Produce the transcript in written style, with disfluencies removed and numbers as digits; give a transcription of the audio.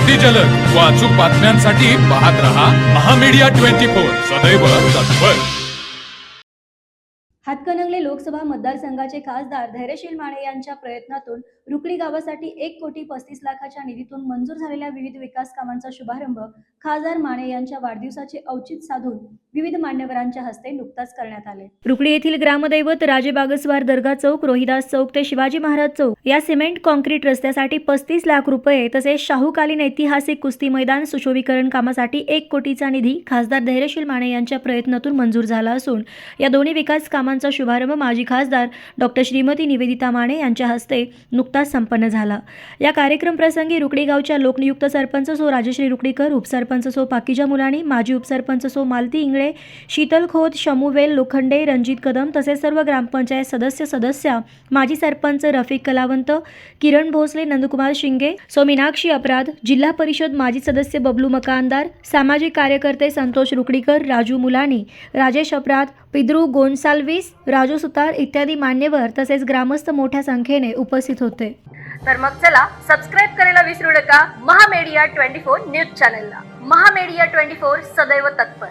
अति जलद व अचूक बातम्यांसाठी पाहत रहा महामीडिया 24 सदैव तत्पर। हातकणंगले लोकसभा मतदारसंघाचे खासदार धैर्यशील माने यांच्या प्रयत्नातून रुकडी गावासाठी 1,35,00,000च्या निधीतून मंजूर झालेल्या विविध विकास कामांचा शुभारंभ खासदार माने यांच्या वाढदिवसाचे औचित्य साधून विविध मान्यवरांच्या हस्ते नुकताच करण्यात आले। रुकडी येथील ग्रामदैवत राजे बागसवार दर्गा चौक, रोहिदास चौक ते शिवाजी महाराज चौक या सिमेंट कॉन्क्रीट रस्त्यासाठी 35 लाख रुपये तसेच शाहूकालीन ऐतिहासिक कुस्ती मैदान सुशोभीकरण कामासाठी 1 कोटीचा निधी खासदार धैर्यशील माने यांच्या प्रयत्नातून मंजूर झाला असून या दोन्ही विकास कामांचा शुभारंभ माजी खासदार डॉक्टर श्रीमती निवेदिता माने यांच्या हस्ते नुकताच संपन्न झाला। या कार्यक्रम प्रसंगी रुकडी गावच्या लोकनियुक्त सरपंच सो राजश्री रुकडीकर, उपसरपंच सो पाकीजा मुलानी, माजी उपसरपंच सो मालती इंगळे, शीतल खोत, शमुवेल लोखंडे, रणजित कदम तसेच सर्व ग्रामपंचायत सदस्या, माजी सरपंच रफिक कलावंत, किरण भोसले, नंदकुमार शिंगे, सो मीनाक्षी अपराध, जिल्हा परिषद माजी सदस्य बबलू मकानदार, सामाजिक कार्यकर्ते संतोष रुकडीकर, राजू मुलानी, राजेश अपराध, पिद्रू गोन्साल्विस, राजू सुतार इत्यादी मान्यवर तसेच ग्रामस्थ मोठ्या संख्येने उपस्थित होते। तर मग चला सबस्क्राईब करायला विसरू नका महामीडिया 24 न्यूज चॅनलला। महामीडिया 24 सदैव तत्पर।